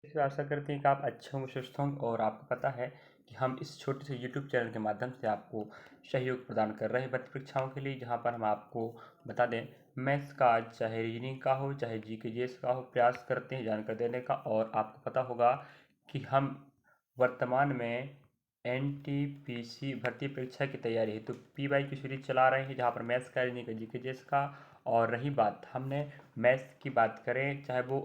इसलिए आशा करते हैं कि आप अच्छे होंगे, स्वस्थ होंगे और आपको पता है कि हम इस छोटे से यूट्यूब चैनल के माध्यम से आपको सहयोग प्रदान कर रहे हैं भर्ती परीक्षाओं के लिए, जहां पर हम आपको बता दें मैथ्स का चाहे रीजनिंग का हो चाहे जीके जीएस का हो, प्रयास करते हैं जानकारी देने का। और आपको पता होगा कि हम वर्तमान में एनटीपीसी भर्ती परीक्षा की तैयारी है तो पीवाई की सीरीज चला रहे हैं, जहाँ पर मैथ्स का, रीजनिंग का, जीके जीएस का। और रही बात हमने मैथ्स की बात करें, चाहे वो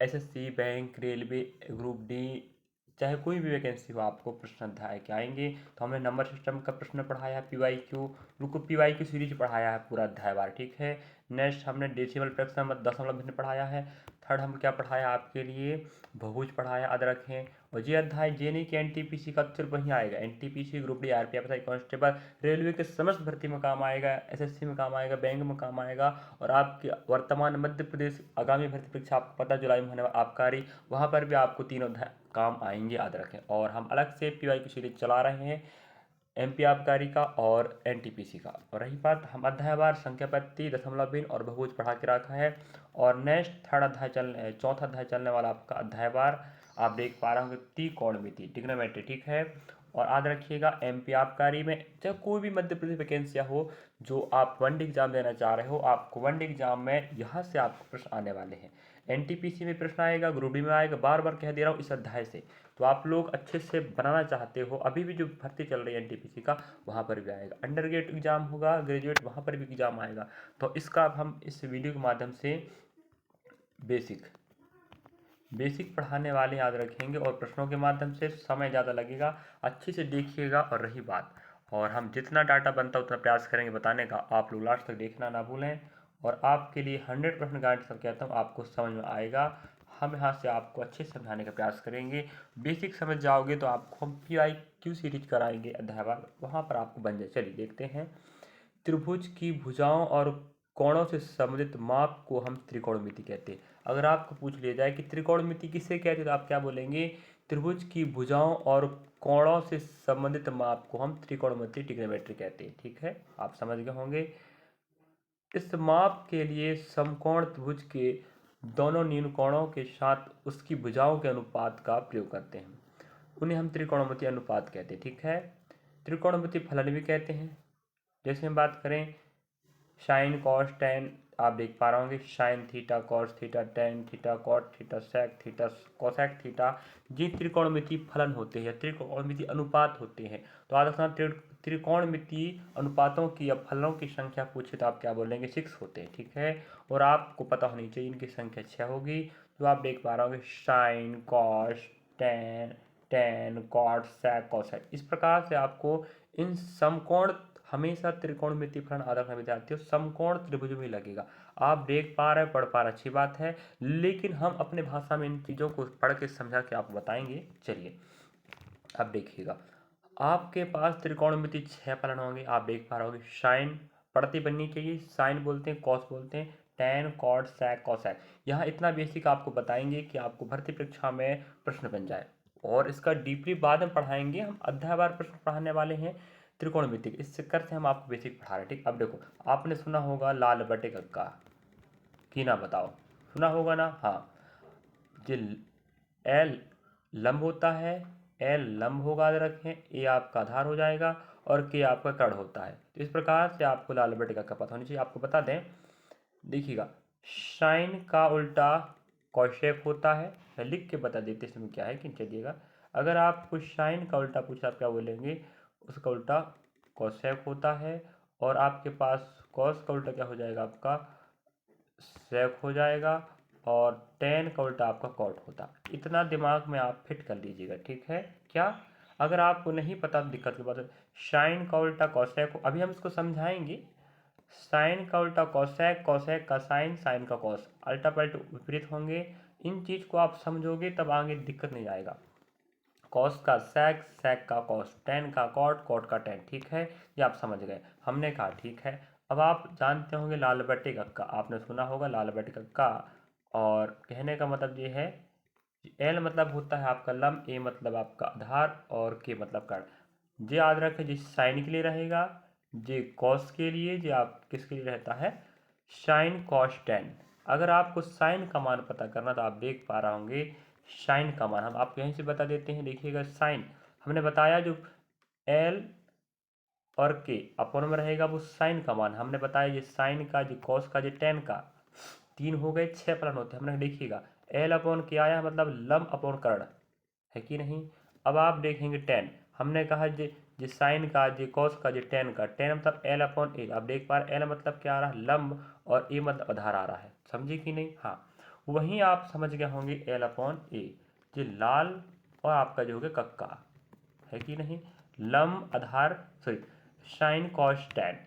SSC, bank, railway, group D, चाहे कोई भी वैकेंसी हो, आपको प्रश्न अध्याय के आएंगे। तो हमने नंबर सिस्टम का प्रश्न पढ़ाया है, पीवाई क्यू, रुको पीवाई क्यू सीरीज पढ़ाया है पूरा अध्यायवार, ठीक है। नेक्स्ट हमने डेसिमल फ्रैक्शन दशमलव भिन्न पढ़ाया है। थर्ड हम क्या पढ़ाया आपके लिए, बहुभुज पढ़ाया, याद रखें। और ये अध्याय जे नहीं कि एनटीपीसी का सिर्फ वहीं आएगा, NTPC, group D, RPF, SI constable, railway के समस्त भर्ती में काम आएगा, एसएससी में काम आएगा, बैंक में काम आएगा। और आपके वर्तमान मध्य प्रदेश आगामी भर्ती परीक्षा आपको पता जुलाई में होने वाला आबकारी, वहाँ पर भी आपको तीनों काम आएंगे, याद रखें। और हम अलग से पीवाई की सीरीज चला रहे हैं, एमपी आबकारी का और एनटीपीसी का। और रही बात, हम अध्यायवार संख्यापत्ति, दशमलव भिन्न और बहुभुज पढ़ा के रखा है। और नेक्स्ट चौथा अध्याय चलने वाला आपका अध्यायवार आप देख पा रहे होंगे त्रिकोणमिति, ट्रिग्नोमेट्री, ठीक है। और याद रखिएगा एमपी आबकारी में चाहे कोई भी मध्य प्रदेश वैकेंसियाँ हो, जो आप वन डे एग्जाम देना चाह रहे हो, आपको वन डे एग्जाम में यहाँ से आपको प्रश्न आने वाले हैं। एनटीपीसी में प्रश्न आएगा, ग्रुप डी में आएगा, बार बार कह दे रहा हूँ इस अध्याय से। तो आप लोग अच्छे से बनाना चाहते हो, अभी भी जो भर्ती चल रही है एनटीपीसी का, वहाँ पर भी आएगा। अंडर ग्रेड एग्जाम होगा, ग्रेजुएट, वहाँ पर भी एग्जाम आएगा। तो इसका अब हम इस वीडियो के माध्यम से बेसिक बेसिक पढ़ाने वाले, याद रखेंगे। और प्रश्नों के माध्यम से समय ज़्यादा लगेगा, अच्छे से देखिएगा। और रही बात, और हम जितना डाटा बनता है उतना प्रयास करेंगे बताने का, आप लोग लास्ट तक देखना ना भूलें। और आपके लिए 100% गारंटी सब कहता हूँ, आपको समझ में आएगा। हम यहाँ से आपको अच्छे से समझाने का प्रयास करेंगे। बेसिक समझ जाओगे तो आपको हम PIQ सीरीज कराएंगे अध्यायवार, वहाँ पर आपको बन जाए। चलिए देखते हैं। त्रिभुज की भुजाओं और कोणों से संबंधित माप को हम त्रिकोणमिति कहते हैं। अगर आपको पूछ लिया जाए कि त्रिकोणमिति किसे कहते हैं, तो आप क्या बोलेंगे, त्रिभुज की भुजाओं और कोणों से संबंधित माप को हम त्रिकोणमिति, ट्रिग्नोमेट्री कहते हैं, ठीक है। आप समझ गए होंगे। इस माप के लिए समकोण त्रिभुज के दोनों न्यून कोणों के साथ उसकी भुजाओं के अनुपात का प्रयोग करते हैं, उन्हें हम त्रिकोणमिति अनुपात कहते हैं, ठीक है। त्रिकोणमिति फलन भी कहते हैं। जैसे हम बात करें साइन कॉस टेन, आप देख पा रहे होंगे sine theta, cos theta, tan theta, cot theta, sec theta, cosec theta, ये त्रिकोणमिति फलन होते हैं, त्रिकोणमिति अनुपात होते हैं। तो आज अपना त्रिकोणमिति अनुपातों की या फलनों की संख्या पूछे तो आप क्या बोलेंगे, 6 होते हैं, ठीक है। और आपको पता होनी चाहिए इनकी संख्या 6 होगी। तो आप देख पा रहे होंगे sine cos tan, tan cot sec cosec, इस प्रकार से आपको इन समकोण, हमेशा त्रिकोणमिति फलन याद रखना विद्यार्थियों, समकोण त्रिभुज में लगेगा। आप देख पा रहे, पढ़ पा रहे, अच्छी बात है, लेकिन हम अपने भाषा में इन चीज़ों को पढ़ के समझा के आपको बताएंगे। चलिए अब देखिएगा, आपके पास त्रिकोणमिति 6 फलन होंगे। आप देख पा रहे होंगे साइन पढ़ती बननी चाहिए, साइन बोलते हैं, कॉस बोलते हैं, टेन, कॉट, सेक, कोसेक। यहाँ इतना बेसिक आपको बताएंगे कि आपको भर्ती परीक्षा में प्रश्न बन जाए। और इसका डीपली बाद में पढ़ाएंगे, हम अध्यायवार प्रश्न पढ़ाने वाले हैं त्रिकोणमिति के। इस चक्कर से हम आपको बेसिक पढ़ा रहे हैं, ठीक। अब देखो, आपने सुना होगा लाल बटे कक्का की ना, बताओ, सुना होगा ना, हाँ। जो एल लंब होता है, एल लंब होगा, याद रखें, ए आपका आधार हो जाएगा और के आपका कर्ण होता है। तो इस प्रकार से आपको लाल बटे कक्का पता होनी चाहिए। आपको बता दें, देखिएगा, साइन का उल्टा कौशेक होता है, मैं लिख के बता देते इसमें क्या है कि, चलिएगा, अगर आपको साइन का उल्टा पूछा आप क्या बोलेंगे, उसका उल्टा कौशेक होता है। और आपके पास कॉस का उल्टा क्या हो जाएगा, आपका सेक हो जाएगा। और टेन का उल्टा आपका कॉट होता। इतना दिमाग में आप फिट कर लीजिएगा, ठीक है। क्या, अगर आपको नहीं पता तो दिक्कत की बात है। साइन का उल्टा कौशेक, अभी हम इसको समझाएंगे। साइन का उल्टा कौशेक, कौशेक का साइन, साइन का कॉस, अल्टा पलट विपरीत होंगे। इन चीज़ को आप समझोगे तब आगे दिक्कत नहीं आएगा। कॉस का सेक, सेक का कॉस, टेन का कॉट, कॉट का टेन, ठीक है। ये आप समझ गए, हमने कहा ठीक है। अब आप जानते होंगे लाल बटे कक्का, आपने सुना होगा लाल बटे कक्का। और कहने का मतलब ये है, एल मतलब होता है आपका लंब, ए मतलब आपका आधार और के मतलब कर्ण। ये याद रखें, जिस साइन के लिए रहेगा, जे कॉस के लिए, जे आप किसके लिए रहता है, साइन कॉस टेन। अगर आपको साइन का मान पता करना तो आप देख पा रहे होंगे साइन का मान हम आपको यहीं से बता देते हैं। देखिएगा साइन हमने बताया जो एल और के अपॉन में रहेगा वो साइन का मान हमने बताया, ये साइन का, ये कॉस का, ये टेन का, 3 हो गए, 6 फलन होते हैं। हमने देखिएगा एल अपॉन के आया मतलब लंब अपॉन कर्ण, है कि नहीं। अब आप देखेंगे टेन, हमने कहा जे साइन का, जे कॉस का, जे टेन का, टेन मतलब एल अपॉन ए। आप देख पा रहे एल मतलब क्या आ रहा है लंब, और ए मतलब आधार आ रहा है, समझे कि नहीं। हाँ वहीं आप समझ गए होंगे एल अपॉन ए, ये लाल और आपका जो हो गया कक्का, है कि नहीं। लंब आधार सॉरी साइन कॉस टेन।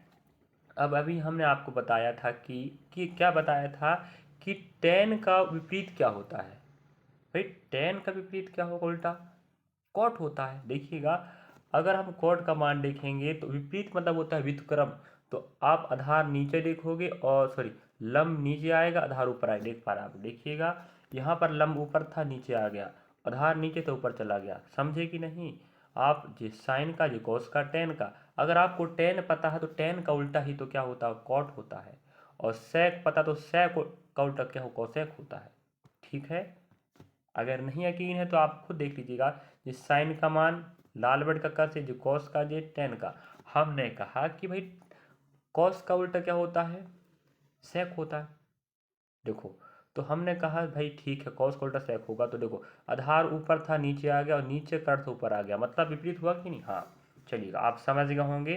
अब अभी हमने आपको बताया था कि क्या बताया था कि टेन का विपरीत क्या होता है। भाई टेन का विपरीत क्या होगा, उल्टा कॉट होता है। देखिएगा अगर हम कॉट का मान देखेंगे तो विपरीत मतलब होता है व्युत्क्रम। तो आप आधार नीचे देखोगे और सॉरी लंब नीचे आएगा, आधार ऊपर आएगा। देख पा रहे आप, देखिएगा यहाँ पर लंब ऊपर था, नीचे आ गया, आधार नीचे से ऊपर चला गया, समझे कि नहीं। आप जे साइन का, जे कॉस का, टेन का, अगर आपको टेन पता है तो टेन का उल्टा ही तो क्या होता है, कॉट होता है। और सेक पता तो सेक का उल्टा क्या हो, कॉसेक होता है। ठीक है, अगर नहीं यकीन है तो आप खुद देख लीजिएगा। जिस साइन का मान लाल बट का से, जो कॉस का, जो टेन का, हमने कहा कि भाई कॉस का उल्टा क्या होता है, सेक होता है। देखो तो हमने कहा भाई ठीक है कॉस का उल्टा सेक होगा, तो देखो आधार ऊपर था नीचे आ गया और नीचे कर से ऊपर आ गया, मतलब विपरीत हुआ कि नहीं। हाँ चलिएगा आप समझ गए होंगे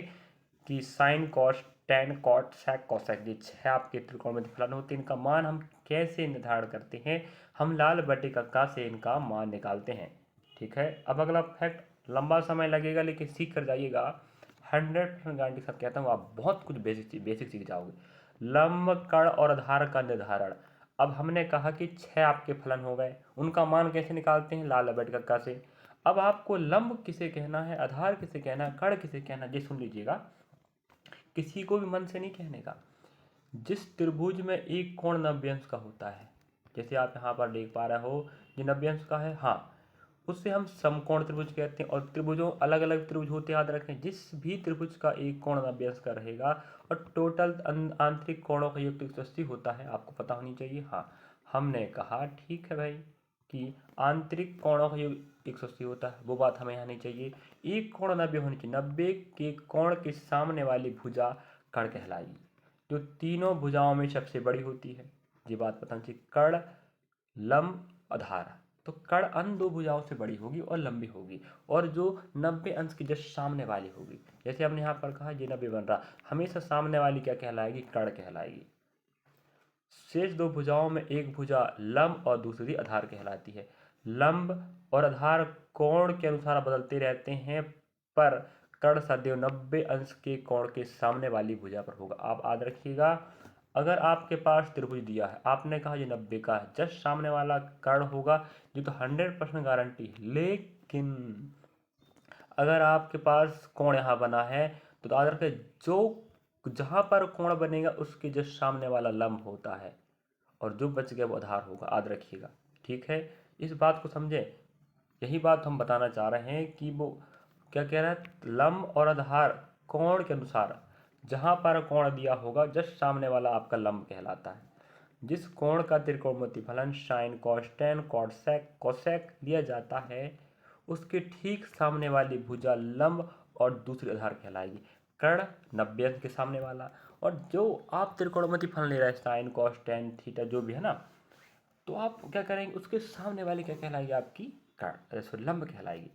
कि sine cos tan cot sec cosec, ये 6 आपके त्रिकोणमिति फलन होते हैं। इनका मान हम कैसे निर्धारण करते हैं, हम लाल बटे कक्का से इनका मान निकालते हैं। ठीक है, अब अगला फैक्ट लंबा समय लगेगा लेकिन सीख कर जाइएगा, 100% गारंटी के साथ कहता हूँ आप बहुत कुछ बेसिक सीख जाओगे। लंब कर्ण और आधार का निर्धारण। अब हमने कहा कि 6 आपके फलन हो गए, उनका मान कैसे निकालते हैं, लाल बटे कक्का से। अब आपको लंब किसे कहना है, आधार किसे कहना है, कर्ण किसे कहना है, ये सुन लीजिएगा, किसी को भी मन से नहीं कहने का। जिस त्रिभुज में एक कोण 90 अंश का होता है, जैसे आप यहाँ पर देख पा रहे हो ये 90 अंश का है, हाँ, उससे हम समकोण त्रिभुज कहते हैं। और त्रिभुजों अलग अलग त्रिभुज होते हैं, याद रखें। जिस भी त्रिभुज का एक कोण 90 अंश का रहेगा और टोटल आंतरिक कोणों का योग 180 होता है, आपको पता होनी चाहिए। हाँ हमने कहा ठीक है भाई कि आंतरिक कोणों का योग 180 होता है, वो बात हमें यहाँ नहीं चाहिए। एक कोण 90 होनी चाहिए, 90 के कोण के सामने वाली भुजा कर्ण कहलाएगी, जो तीनों भुजाओं में सबसे बड़ी होती है। ये बात पता चाहिए, कर्ण लंब आधार। तो कर्ण अन्य दो भुजाओं से बड़ी होगी और लंबी होगी, और जो 90 अंश की जस्ट सामने वाली होगी। जैसे हमने यहाँ पर कहा ये 90 बन रहा, हमेशा सामने वाली क्या कहलाएगी, कर्ण कहलाएगी। शेष दो भुजाओं में एक भुजा लंब और दूसरी आधार कहलाती है। लंब और आधार कोण के अनुसार बदलते रहते हैं, पर कर्ण सदैव 90 अंश के कोण के सामने वाली भुजा पर होगा। आप याद रखिएगा, अगर आपके पास त्रिभुज दिया है, आपने कहा ये 90 का है, जस्ट सामने वाला कर्ण होगा, ये तो 100% गारंटी है। लेकिन अगर आपके पास कोण यहाँ बना है तो याद रखें, जो जहाँ पर कोण बनेगा उसके जस्ट सामने वाला लंब होता है, और जो बच गया वो आधार होगा, याद रखिएगा। ठीक है, इस बात को समझे, यही बात हम बताना चाह रहे हैं कि वो क्या कह रहा है, लंब और आधार कोण के अनुसार जहाँ पर कोण दिया होगा जस्ट सामने वाला आपका लंब कहलाता है। जिस कोण का त्रिकोणमिति फलन sine cos tan cot sec cosec दिया जाता है, उसके ठीक सामने वाली भुजा लंब और दूसरी आधार कहलाएगी। कर्ण 90 अंश के सामने वाला, और जो आप त्रिकोणमिति फलन ले रहे हैं साइन कॉस टेन थीटा जो भी है ना, तो आप क्या करेंगे, उसके सामने वाली क्या कहलाएगी, आपकी कर्ण सॉरी लंब कहलाएगी।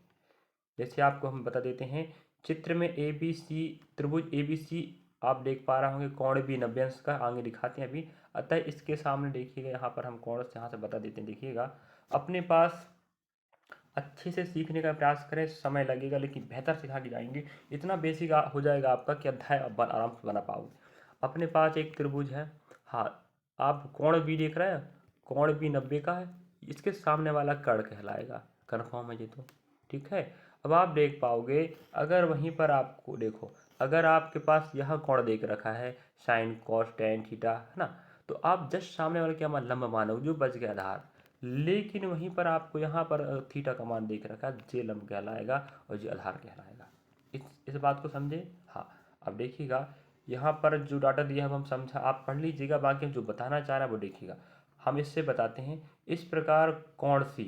जैसे आपको हम बता देते हैं, चित्र में ए बी सी त्रिभुज ए बी सी आप देख पा रहे होंगे, कोण भी 90 अंश का, आगे दिखाते हैं अभी। अतः इसके सामने देखिएगा, यहाँ पर हम कोण से यहाँ से बता देते हैं। देखिएगा अपने पास अच्छे से सीखने का प्रयास करें, समय लगेगा लेकिन बेहतर सिखा के जाएंगे। इतना बेसिक हो जाएगा आपका कि अध्याय आप आराम से बना पाओगे। अपने पास एक त्रिभुज है, हाँ, आप कोण भी देख रहे हैं, कोण भी 90 का है, इसके सामने वाला कर्ण कहलाएगा, कन्फर्म है ये तो। ठीक है, अब आप देख पाओगे, अगर वहीं पर आपको देखो, अगर आपके पास यह कोण देख रखा है साइन कॉस टेन थीटा, है ना, तो आप जस्ट सामने वाले क्या मान लंब मानोगे, जो बच गया आधार। लेकिन वहीं पर आपको यहाँ पर थीटा का मान देख रखा है, जे लंब कहलाएगा और जे आधार कहलाएगा। इस बात को समझे। हाँ अब देखिएगा, यहाँ पर जो डाटा दिया है हम समझा, आप पढ़ लीजिएगा, बाकी हम जो बताना चाह रहे हैं वो देखिएगा। हम इससे बताते हैं, इस प्रकार कोण सी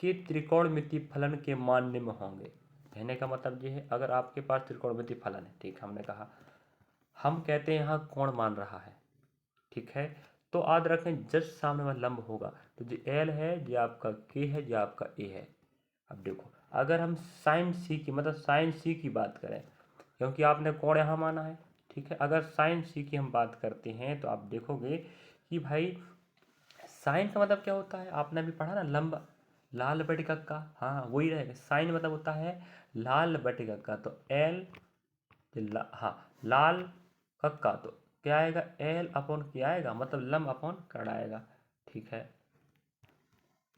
कि त्रिकोणमितीय फलन के मान निम्न होंगे। कहने का मतलब ये है, अगर आपके पास त्रिकोणमितीय फलन है, ठीक, हमने कहा हम कहते हैं यहाँ कोण मान रहा है, ठीक है, तो याद रखें जस्ट सामने में लंब होगा, तो जो एल है, जो आपका के है, जो आपका ए है। अब देखो, अगर हम साइन सी की मतलब साइन सी की बात करें, क्योंकि आपने कोण यहाँ माना है, ठीक है, अगर साइन सी की हम बात करते हैं तो आप देखोगे कि भाई साइन का मतलब क्या होता है, आपने अभी पढ़ा ना, लंब लाल बटे कक्का, हाँ वही रहेगा। साइन मतलब होता है लाल बटे कक्का, तो एल हाँ लाल कक्का, तो क्या आएगा, एल अपॉन क्या आएगा, मतलब लंब अपॉन कर्ण आएगा, ठीक है।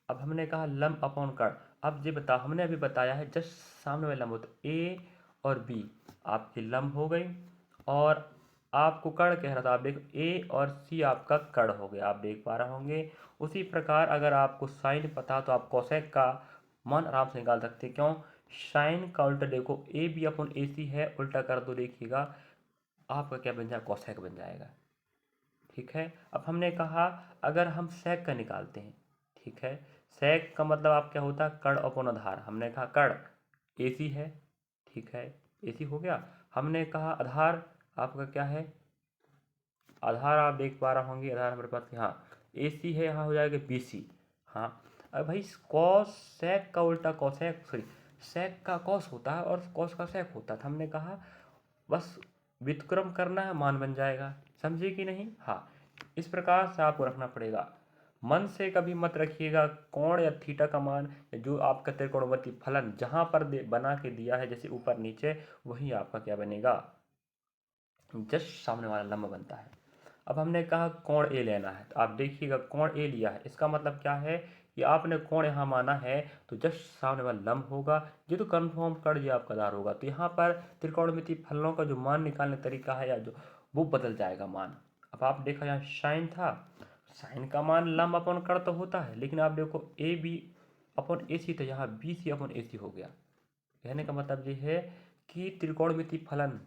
अब हमने कहा लंब अपॉन कर्ण, अब ये बताओ, हमने अभी बताया है जस्ट सामने वाला लंब हो, तो ए और बी आपकी लंब हो गई, और आपको कर्ण कह रहा था, आप देखो ए और सी आपका कर्ण हो गया, आप देख पा रहे होंगे। उसी प्रकार अगर आपको साइन पता तो आप कोसेक का मान आराम से निकाल सकते हैं। क्यों, साइन का उल्टा देखो, ए बी अपॉन ए सी है, उल्टा कर दो, देखिएगा आपका क्या बन जाएगा, कोसेक बन जाएगा, ठीक है। अब हमने कहा अगर हम सेक का निकालते हैं, ठीक है, सेक का मतलब आप क्या होता है, कर्ण अपॉन आधार, हमने कहा कर्ण एसी है, ठीक है, एसी हो गया। हमने कहा आधार आपका क्या है, आधार आप देख पा रहे होंगे, आधार हमारे पास हाँ एसी है, यहाँ हो जाएगा बीसी, हाँ। अब भाई कॉस सेक का उल्टा कॉसेक, सॉरी सेक का कॉस होता है और कॉस का सेक होता है, तो हमने कहा बस व्युत्क्रम करना है, मान बन जाएगा, समझे कि नहीं। हाँ, इस प्रकार से आपको रखना पड़ेगा, मन से कभी मत रखिएगा कोण या थीटा का मान, जो आपका त्रिकोणमितीय फलन जहां पर बना के दिया है, जैसे ऊपर नीचे, वही आपका क्या बनेगा, जस्ट सामने वाला लंब बनता है। अब हमने कहा कोण ए लेना है, तो आप देखिएगा कोण ए लिया है, इसका मतलब क्या है कि आपने कोण यहाँ माना है, तो जस्ट सामने वाला लंब होगा, ये तो कन्फर्म कर दिया आपका आधार होगा, तो यहाँ पर त्रिकोणमितीय फलनों का जो मान निकालने तरीका है, या जो वो बदल जाएगा मान। अब आप देखो यहाँ साइन था, साइन का मान लंब अपन कर तो होता है, लेकिन आप देखो ए बी अपन ए सी, तो यहाँ बी सी अपन ए सी हो गया। कहने का मतलब ये है कि त्रिकोणमितीय फलन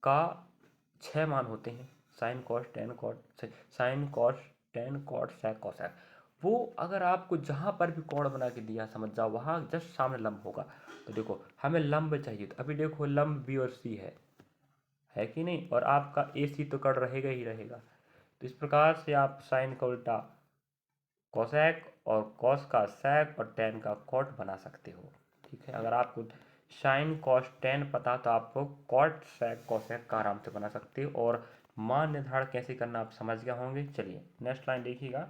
का 6 मान होते हैं, sine cos tan cot, sine cos tan cot sec cosec, वो अगर आपको जहाँ पर भी कोण बना के दिया समझ जाओ, वहाँ जस्ट सामने लंब होगा। तो देखो हमें लंब चाहिए, तो अभी देखो लंब बी और सी है कि नहीं, और आपका ए सी तो कट रहेगा ही रहेगा, तो इस प्रकार से आप साइन का उल्टा कोसेक और कॉस का सेक और टेन का कॉट बना सकते हो, ठीक है। अगर आपको साइन कॉस टेन पता तो आपको कॉट सेक कोसेक का आराम से बना सकते हो, और मान निर्धारण कैसे करना आप समझ गए होंगे। चलिए नेक्स्ट लाइन देखिएगा,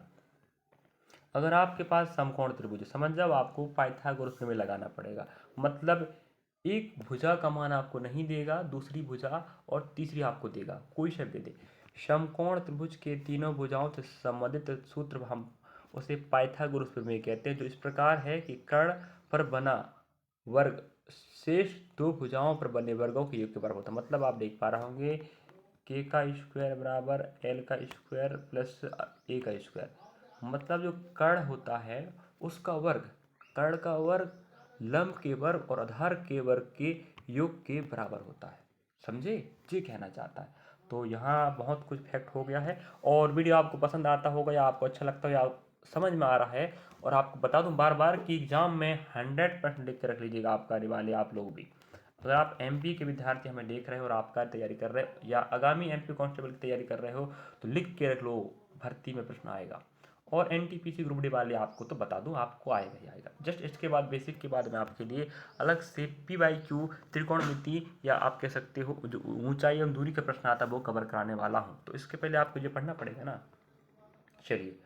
अगर आपके पास समकोण त्रिभुज, समझ जाओ आपको पाइथागोरस प्रमेय लगाना पड़ेगा, मतलब एक भुजा का मान आपको नहीं देगा, दूसरी भुजा और तीसरी आपको देगा, कोई शब्द दे दे। समकोण त्रिभुज के तीनों भुजाओं से संबंधित सूत्र हम उसे पाइथागोरस प्रमेय कहते हैं, जो इस प्रकार है कि कर्ण पर बना वर्ग शेष दो भुजाओं पर बने वर्गों के योग के बराबर होता है। मतलब आप देख पा रहे होंगे के का स्क्वायर बराबर एल का स्क्वायर प्लस ए का स्क्वायर, मतलब जो कर्ण होता है उसका वर्ग, कर्ण का वर्ग लंब के वर्ग और आधार के वर्ग के योग के बराबर होता है, समझे, ये कहना चाहता है। तो यहाँ बहुत कुछ फैक्ट हो गया है, और वीडियो आपको पसंद आता होगा या आपको अच्छा लगता हो या समझ में आ रहा है, और आपको बता दूं बार बार कि एग्जाम में 100% लिख के रख लीजिएगा, आपका वाले आप लोग भी, अगर आप एमपी के विद्यार्थी हमें देख रहे हो और आपका तैयारी कर रहे हो या आगामी एमपी कांस्टेबल की तैयारी कर रहे हो, तो लिख के रख लो, भर्ती में प्रश्न आएगा। और एनटीपीसी ग्रुप डी वाले आपको तो बता दूं आपको आएगा ही आएगा। जस्ट इसके बाद बेसिक के बाद मैं आपके लिए अलग से पी त्रिकोणमिति या आप कह सकते हो जो ऊंचाई और दूरी का प्रश्न आता है वो कवर कराने वाला हूँ, तो इसके पहले आपको ये पढ़ना पड़ेगा ना। चलिए,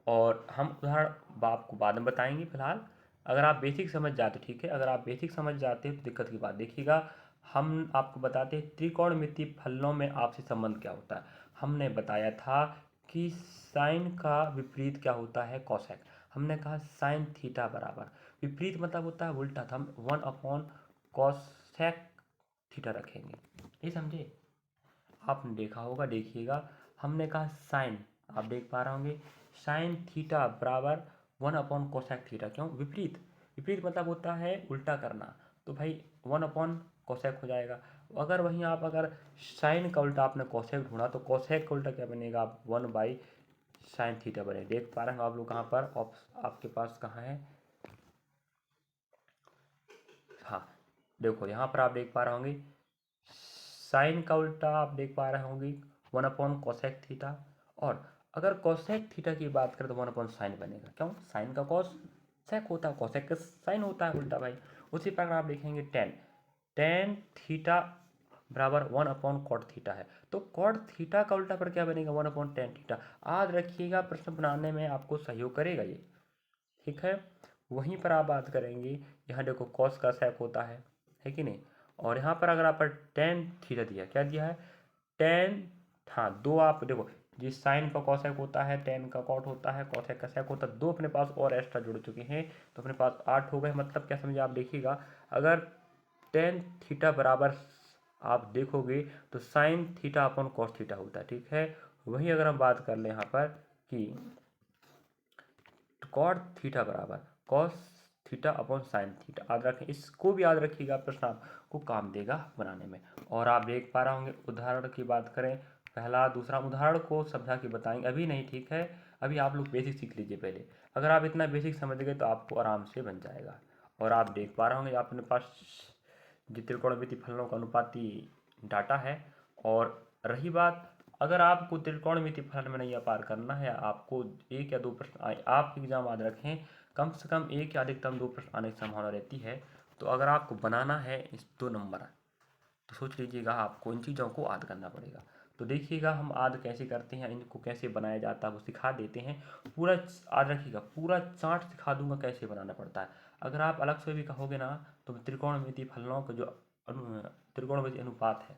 और हम उदाहरण आपको बाद में बताएंगे, फिलहाल अगर आप बेसिक समझ जाते, ठीक है, अगर आप बेसिक समझ जाते हैं तो दिक्कत की बात देखिएगा, हम आपको बताते हैं त्रिकोणमितीय फलनों में आपसी संबंध क्या होता है। हमने बताया था कि साइन का विपरीत क्या होता है, कॉसेक। हमने कहा साइन थीटा बराबर, विपरीत मतलब होता है उल्टा, तो हम 1 अपॉन कॉसेक थीटा रखेंगे, ये समझे, आपने देखा होगा, देखिएगा। हमने कहा साइन, आप देख पा रहे होंगे साइन थीटा बराबर 1 अपॉन कोसेक थीटा, क्यों, विपरीत, विपरीत मतलब होता है उल्टा करना, तो भाई 1 अपॉन कोसेक हो जाएगा। अगर वहीं आप अगर साइन का उल्टा आपने कोसेक ढूंढा, तो कोसेक का उल्टा क्या बनेगा, आप 1/sin साइन थीटा बने। देख पा रहे हैं आप लोग कहाँ पर, आपके पास कहाँ है, हाँ देखो यहाँ पर आप देख पा रहे होंगे साइन का उल्टा आप देख पा रहे होंगे 1 अपॉन कोसेक थीटा। और अगर कोसेक थीटा की बात करें तो 1 अपॉन साइन बनेगा। क्यों, साइन का कॉस सेक होता है, कोसेक का साइन होता है उल्टा भाई। उसी प्रकार आप देखेंगे टेन थीटा बराबर 1 अपॉन कॉट थीटा है, तो कॉट थीटा का उल्टा पर क्या बनेगा, 1 अपॉन टेन थीटा। याद रखिएगा, प्रश्न बनाने में आपको सहयोग करेगा ये, ठीक है। वहीं पर आप बात करेंगे, यहाँ देखो कॉस का सेक होता है कि नहीं। और यहाँ पर अगर आप टेन थीटा दिया, क्या दिया है, टेन, हाँ दो आप देखो, जिस साइन का कॉसेक होता है, टेन का कॉट होता है, कॉसेक का सेक होता है, दो अपने पास और एक्स्ट्रा जुड़ चुके हैं, तो अपने पास 8 हो गए। मतलब क्या समझे आप, देखिएगा अगर टेन थीटा बराबर आप देखोगे तो sine theta upon cos theta होता है, ठीक है। वहीं अगर हम बात कर लें यहाँ पर कि कॉट थीटा बराबर cos theta upon sine theta, याद रखें, इसको भी याद रखिएगा, प्रश्न आपको काम देगा बनाने में। और आप देख पा रहे होंगे उदाहरण की बात करें, पहला दूसरा उदाहरण को समझा के बताएंगे, अभी नहीं, ठीक है। अभी आप लोग बेसिक सीख लीजिए पहले, अगर आप इतना बेसिक समझ गए तो आपको आराम से बन जाएगा। और आप देख पा रहे होंगे अपने पास जो त्रिकोणमिति फलनों का अनुपाती डाटा है। और रही बात, अगर आपको त्रिकोणमिति फलन में नैया पार करना है, आपको एक या दो प्रश्न आए, आप एग्जाम याद रखें, कम से कम एक या अधिकतम 2 प्रश्न आने की संभावना रहती है। तो अगर आपको बनाना है इस 2 नंबर, तो सोच लीजिएगा आपको इन चीज़ों को याद करना पड़ेगा। तो देखिएगा हम याद कैसे करते हैं, इनको कैसे बनाया जाता है वो सिखा देते हैं। पूरा याद रखिएगा, पूरा चार्ट सिखा दूंगा कैसे बनाना पड़ता है। अगर आप अलग से भी कहोगे ना, तो त्रिकोणमिति फलनों का जो त्रिकोणमिति अनुपात है,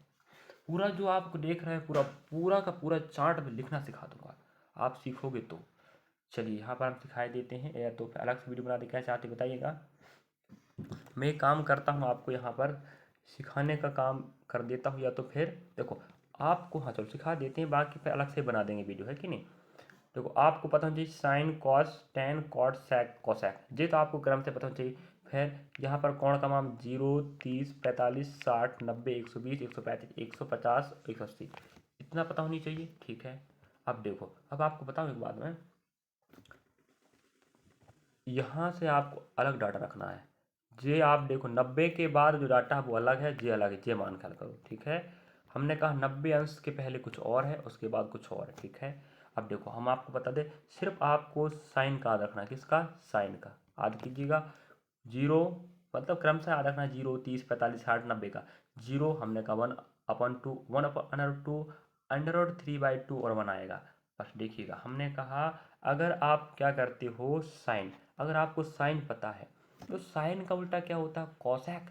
पूरा जो आप देख रहे हैं, पूरा पूरा का पूरा चार्ट में लिखना सिखा दूंगा, आप सीखोगे तो। चलिए यहाँ पर हम सिखाई देते हैं, या तो फिर अलग से वीडियो बना दे, क्या चाहते बताइएगा। मैं एक काम करता हूँ, आपको यहाँ पर सिखाने का काम कर देता हूँ, या तो फिर देखो आपको, हाँ चलो सिखा देते हैं, बाकी फिर अलग से बना देंगे वीडियो, है कि नहीं। देखो आपको पता होना चाहिए sine cos tan cot sec cosec, ये तो आपको क्रम से पता होना चाहिए। फिर यहाँ पर कोण का मान 0, 30, 45, 60, 90, 120, 135, 150, 180, इतना पता होनी चाहिए, ठीक है। अब देखो, अब आपको बताऊँ एक बात में, यहाँ से आपको अलग डाटा रखना है। जे आप देखो 90 के बाद जो डाटा है वो अलग है, जे अलग है, जे मान ख्याल करो, ठीक है। हमने कहा 90 अंश के पहले कुछ और है, उसके बाद कुछ और है, ठीक है। अब देखो हम आपको बता दें, सिर्फ आपको साइन का याद रखना है, किसका, साइन का याद कीजिएगा। 0 मतलब क्रम से याद रखना है, 0, 30, 45, 60, 90 का 0 हमने कहा 1/2, 1/√2, √3/2 और 1 आएगा। बस देखिएगा, हमने कहा अगर आप क्या करते हो, साइन, अगर आपको साइन पता है तो साइन का उल्टा क्या होता है, कॉसेक,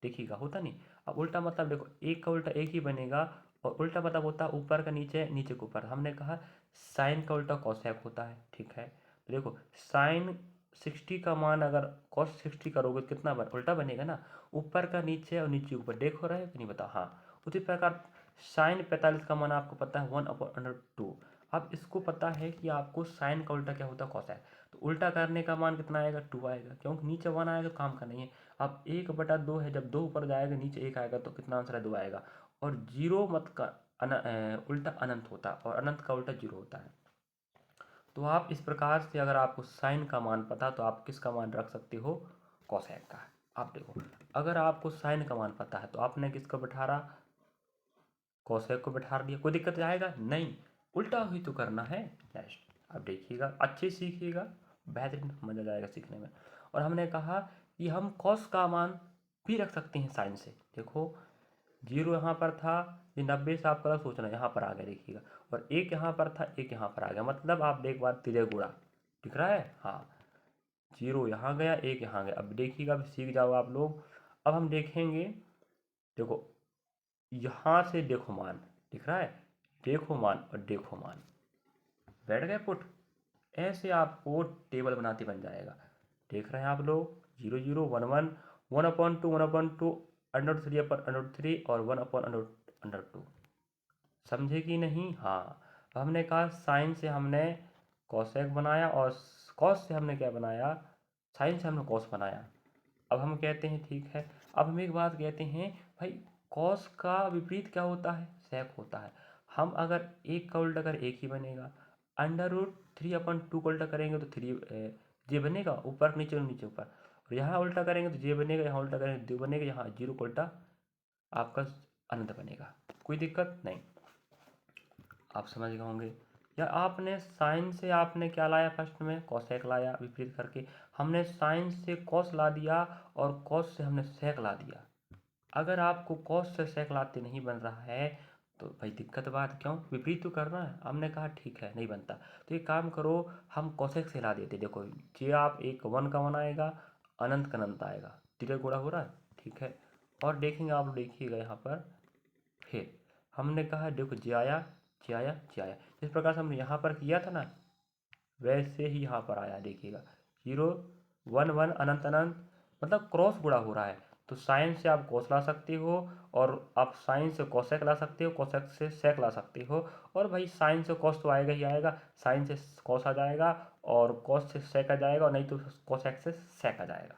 देखिएगा होता नहीं। अब उल्टा मतलब देखो, एक का उल्टा एक ही बनेगा, और उल्टा मतलब होता है ऊपर का नीचे, नीचे के ऊपर। हमने कहा साइन का उल्टा कॉसेक होता है, ठीक है। तो देखो साइन 60 का मान अगर कॉस 60 करोगे तो कितना उल्टा बनेगा ना, ऊपर का नीचे और नीचे ऊपर, देखो रहे कि नहीं बता, हाँ। उसी प्रकार साइन 45 का मान आपको पता है 1/√2। अब इसको पता है कि आपको साइन का उल्टा क्या होता है, कॉसेक, तो उल्टा करने का मान कितना आएगा, 2 आएगा, क्योंकि नीचे 1 आएगा तो काम का नहीं है। अब 1/2 है, जब 2 ऊपर जाएगा नीचे 1 आएगा तो कितना आंसर है, 2 आएगा। और जीरो मत का उल्टा अनंत होता है, और अनंत का उल्टा जीरो होता है। तो आप इस प्रकार से, अगर आपको साइन का मान पता तो आप किसका मान रख सकते हो, कॉसेक का। आप देखो, अगर आपको साइन का मान पता है तो आपने किसको बैठा रहा, कॉसेक को बैठा दिया, कोई दिक्कत आएगा नहीं, उल्टा ही तो करना है नेक्स्ट। अब देखिएगा, अच्छे सीखिएगा, बेहतरीन मजा जाएगा सीखने में। और हमने कहा कि हम कॉस का मान भी रख सकते हैं साइन से। देखो 0 यहाँ पर था, ये 90 से आपका सोचना, यहाँ पर आ गया देखिएगा, और 1 यहाँ पर था, 1 यहाँ पर आ गया, मतलब आप एक बार तिरे गुणा, दिख रहा है, हाँ। 0 यहाँ गया, 1 यहाँ गया। अब देखिएगा, अब सीख जाओ आप लोग। अब हम देखेंगे, देखो यहाँ से देखो मान, दिख रहा है, देखो मान और देखो मान, बैठ गए पुट, ऐसे आपको टेबल बनाते बन जाएगा। देख रहे हैं आप लोग, 0, 0, 1, 1, 1/2, 1/2, √3/√3 और 1/√2, समझे कि नहीं, हाँ। हमने कहा साइन से हमने कॉसेक बनाया, और कॉस से हमने क्या बनाया, साइन से हमने कॉस बनाया। अब हम कहते हैं ठीक है, अब हम एक बात कहते हैं भाई, कॉस का विपरीत क्या होता है, सेक होता है। हम अगर एक का उल्टा अगर एक ही बनेगा, √3/2 को उल्टा करेंगे तो 3 जे बनेगा, ऊपर नीचे और नीचे ऊपर, और यहाँ उल्टा करेंगे तो जे बनेगा, यहाँ उल्टा करेंगे तो 2 बनेगा, यहाँ 0 को उल्टा आपका अनंत बनेगा। कोई दिक्कत नहीं, आप समझ गए होंगे। या आपने साइन से आपने क्या लाया, फर्स्ट में कोसेक लाया विपरीत करके, हमने साइन से कॉस ला दिया और कॉस से हमने सेक ला दिया। अगर आपको कॉस से सेक लाते नहीं बन रहा है तो भाई दिक्कत बात, क्यों, विपरीत तो करना है। हमने कहा ठीक है नहीं बनता, तो एक काम करो, हम कोसेक से ला देते। देखो ये आप एक 1 का 1 आएगा, अनंत का अनंत आएगा, तिरक गुणा हो रहा है, ठीक है। और देखेंगे, आप देखिएगा यहाँ पर, फिर हमने कहा देखो जे आया, जे आया, जे आया, जिस प्रकार से हमने यहाँ पर किया था ना, वैसे ही यहाँ पर आया। देखिएगा 0 1 1 अनंत अनंत, मतलब क्रॉस गुणा हो रहा है। तो साइन से आप कॉस ला सकते हो, और आप साइन से कोसेक ला सकते हो, कोसेक से सेक ला सकते हो। और भाई साइन से कॉस तो आएगा ही आएगा, साइन से कॉस आ जाएगा, और कॉस से सेक आ जाएगा, और नहीं तो कोसेक से सेक आ जाएगा,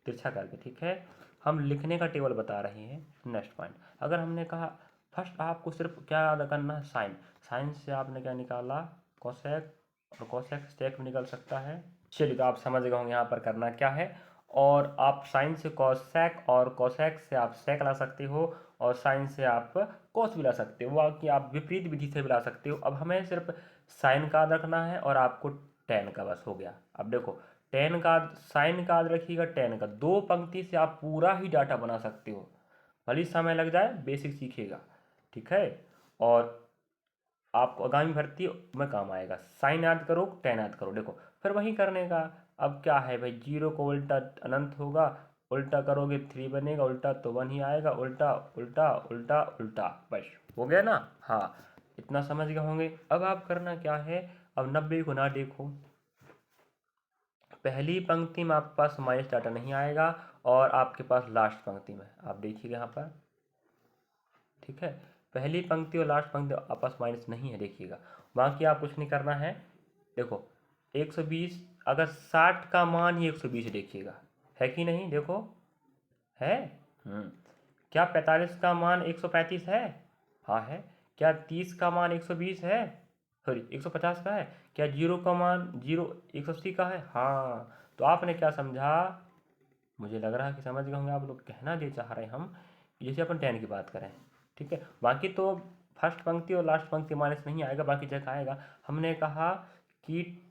तिरछा करके, ठीक है। हम लिखने का टेबल बता रहे हैं। नेक्स्ट पॉइंट, अगर हमने कहा फर्स्ट आपको सिर्फ क्या याद करना है, साइन, साइन से आपने क्या निकाला, कोसेक, और कोसेक सेक भी निकल सकता है। चलिए, तो आप समझ गए होंगे यहाँ पर करना क्या है। और आप साइन से कोसेक और कोसेक से आप सेक ला सकते हो, और साइन से आप कोस भी ला सकते हो, बाकी आप विपरीत विधि से भी ला सकते हो। अब हमें सिर्फ साइन का याद रखना है और आपको टेन का, बस हो गया। अब देखो टेन का, साइन का याद रखिएगा, टेन का 2 पंक्ति से आप पूरा ही डाटा बना सकते हो, भले ही समय लग जाए, बेसिक सीखिएगा, ठीक है। और आपको आगामी भर्ती में काम आएगा। साइन याद करो, टेन याद करो, देखो फिर वही करने का। अब क्या है भाई, 0 को उल्टा अनंत होगा, उल्टा करोगे 3 बनेगा, उल्टा तो 1 ही आएगा, उल्टा उल्टा उल्टा उल्टा, बस हो गया ना। हाँ, इतना समझ गए होंगे। अब आप करना क्या है, अब 90 को ना देखो, पहली पंक्ति में आपके पास माइनस डाटा नहीं आएगा, और आपके पास लास्ट पंक्ति में आप देखिएगा यहाँ पर, ठीक है। पहली पंक्ति और लास्ट पंक्ति आपके पास माइनस नहीं है, देखिएगा। बाकी आप कुछ नहीं करना है। देखो 120, अगर 60 का मान ही 120 देखिएगा, है कि नहीं, देखो है। क्या 45 का मान 135 है? हाँ है। क्या 30 का मान 120 है, सॉरी 150 का है? क्या 0 का मान 180 का है? हाँ। तो आपने क्या समझा, मुझे लग रहा है कि समझ गए होंगे आप लोग। कहना ये चाह रहे हैं हम, जैसे अपन 10 की बात करें, ठीक है। बाकी तो फर्स्ट पंक्ति और लास्ट पंक्ति माइनस नहीं आएगा, बाकी जगह आएगा। हमने कहा कि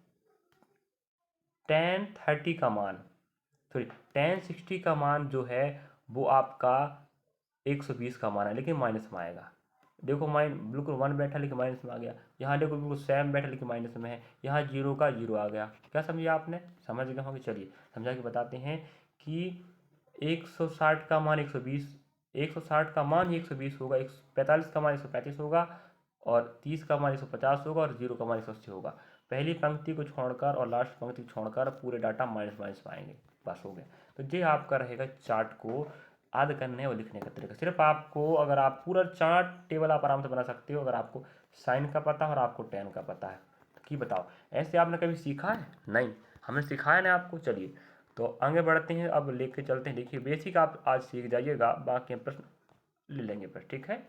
tan 30 का मान, सॉरी tan 60 का मान जो है वो आपका 120 का मान है, लेकिन माइनस में आएगा। देखो बिल्कुल 1 बैठा लेकिन माइनस में आ गया। यहाँ देखो बिल्कुल सेम बैठा लेकिन माइनस में है। यहाँ 0 का 0 आ गया। क्या समझिए आपने, समझ गए होंगे। चलिए समझा के बताते हैं कि 160 का मान 120, 160 का मान ही 120 होगा, 45 का मान 135 होगा, और 30 का मान 150 होगा, और 0 का मान 180 होगा। पहली पंक्ति को छोड़कर और लास्ट पंक्ति को छोड़कर पूरे डाटा माइनस माइनस में आएंगे, बस हो गया। तो ये आपका रहेगा चार्ट को याद करने और लिखने का तरीका। सिर्फ आपको, अगर आप पूरा चार्ट टेबल आप आराम से बना सकते हो, अगर आपको साइन का पता है और आपको टेन का पता है। कि बताओ, ऐसे आपने कभी सीखा है? नहीं, हमने सिखाया ना आपको। चलिए तो आगे बढ़ते हैं, अब लेके चलते हैं। देखिए बेसिक आप आज सीख जाइएगा, बाकी प्रश्न ले लेंगे प्रश्न, ठीक है।